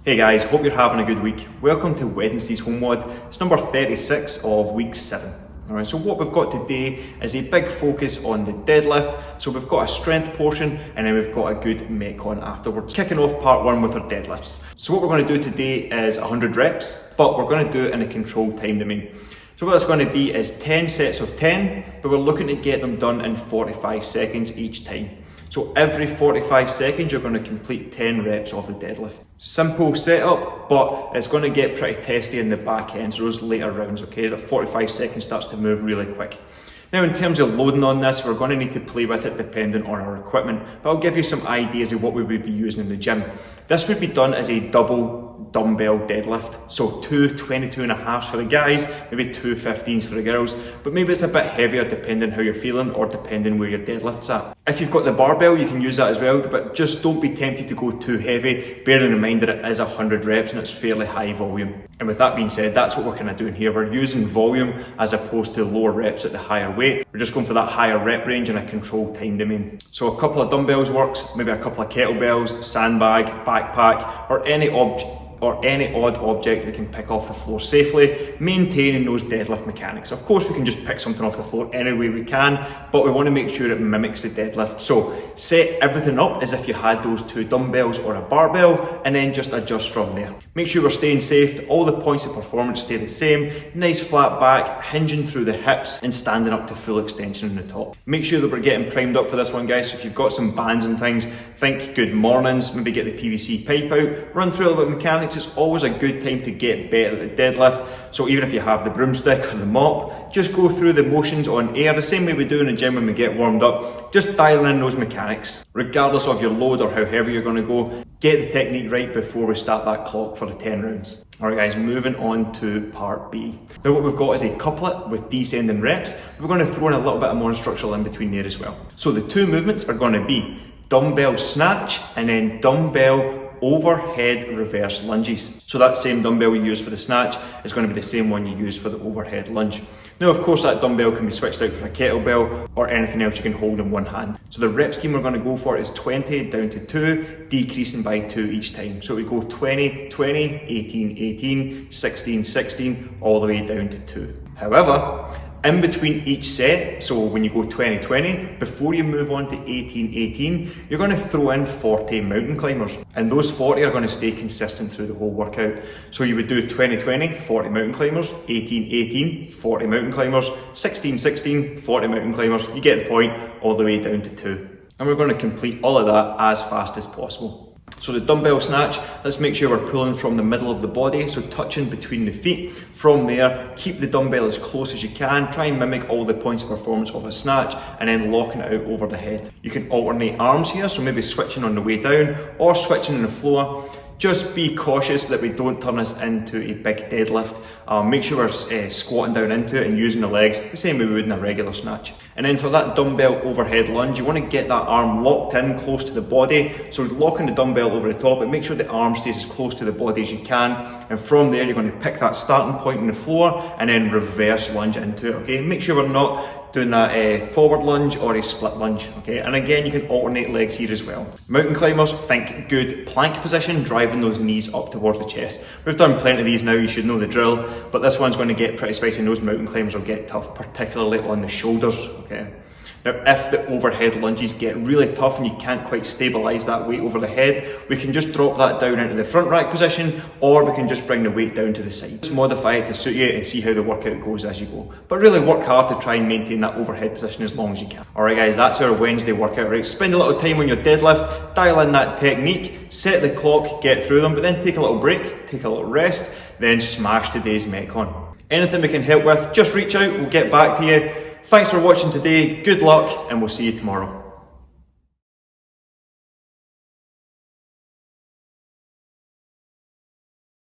Hey guys, hope you're having a good week. Welcome to Wednesday's HomeWOD. It's number 36 of week 7. Alright, so what we've got today is a big focus on the deadlift. So we've got a strength portion and then we've got a good metcon afterwards. Kicking off part 1 with our deadlifts. So what we're going to do today is 100 reps, but we're going to do it in a controlled time domain. So what that's going to be is 10 sets of 10, but we're looking to get them done in 45 seconds each time. So every 45 seconds, you're going to complete 10 reps of the deadlift. Simple setup, but it's going to get pretty testy in the back end, so those later rounds, okay? The 45 seconds starts to move really quick. Now in terms of loading on this, we're going to need to play with it depending on our equipment, but I'll give you some ideas of what we would be using in the gym. This would be done as a double dumbbell deadlift. So 2 22.5s for the guys, maybe 2 15s for the girls, but maybe it's a bit heavier depending how you're feeling or depending where your deadlift's at. If you've got the barbell, you can use that as well, but just don't be tempted to go too heavy, bearing in mind that it is 100 reps and it's fairly high volume. And with that being said, that's what we're kind of doing here. We're using volume as opposed to lower reps at the higher weight. We're just going for that higher rep range in a controlled time domain. So a couple of dumbbells works, maybe a couple of kettlebells, sandbag, backpack, or any odd object we can pick off the floor safely, maintaining those deadlift mechanics. Of course, we can just pick something off the floor any way we can, but we want to make sure it mimics the deadlift. So set everything up as if you had those 2 dumbbells or a barbell, and then just adjust from there. Make sure we're staying safe, all the points of performance stay the same, nice flat back, hinging through the hips, and standing up to full extension in the top. Make sure that we're getting primed up for this one, guys. So if you've got some bands and things, think good mornings, maybe get the PVC pipe out, run through a little bit of mechanics. It's always a good time to get better at the deadlift. So even if you have the broomstick or the mop, just go through the motions on air, the same way we do in the gym when we get warmed up, just dialing in those mechanics. Regardless of your load or how heavy you're going to go, get the technique right before we start that clock for the 10 rounds. Alright guys, moving on to part B. Now what we've got is a couplet with descending reps. We're going to throw in a little bit of monostructural in between there as well. So the 2 movements are going to be dumbbell snatch and then dumbbell overhead reverse lunges. So that same dumbbell we use for the snatch is going to be the same one you use for the overhead lunge. Now of course that dumbbell can be switched out for a kettlebell or anything else you can hold in one hand. So the rep scheme we're going to go for is 20 down to 2, decreasing by 2 each time. So we go 20, 20, 18, 18, 16, 16, all the way down to 2. However, in between each set, so when you go 20-20, before you move on to 18-18, you're going to throw in 40 mountain climbers. And those 40 are going to stay consistent through the whole workout. So you would do 20-20, 40 mountain climbers, 18-18, 40 mountain climbers, 16-16, 40 mountain climbers. You get the point, all the way down to 2. And we're going to complete all of that as fast as possible. So the dumbbell snatch, let's make sure we're pulling from the middle of the body, so touching between the feet. From there, keep the dumbbell as close as you can, try and mimic all the points of performance of a snatch, and then locking it out over the head. You can alternate arms here, so maybe switching on the way down, or switching on the floor. Just be cautious that we don't turn this into a big deadlift. Make sure we're squatting down into it and using the legs the same way we would in a regular snatch. And then for that dumbbell overhead lunge, you want to get that arm locked in close to the body. So locking the dumbbell over the top, and make sure the arm stays as close to the body as you can. And from there, you're going to pick that starting point on the floor and then reverse lunge into it, okay? Make sure we're not doing that forward lunge or a split lunge, okay? And again, you can alternate legs here as well. Mountain climbers, think good plank position, driving those knees up towards the chest. We've done plenty of these now, you should know the drill, but this one's going to get pretty spicy and those mountain climbers will get tough, particularly on the shoulders, okay? Now, if the overhead lunges get really tough and you can't quite stabilise that weight over the head, we can just drop that down into the front rack position, or we can just bring the weight down to the side. Just modify it to suit you and see how the workout goes as you go. But really work hard to try and maintain that overhead position as long as you can. Alright guys, that's our Wednesday workout, right? Spend a little time on your deadlift, dial in that technique, set the clock, get through them, but then take a little break, take a little rest, then smash today's metcon. Anything we can help with, just reach out, we'll get back to you. Thanks for watching today, good luck, and we'll see you tomorrow.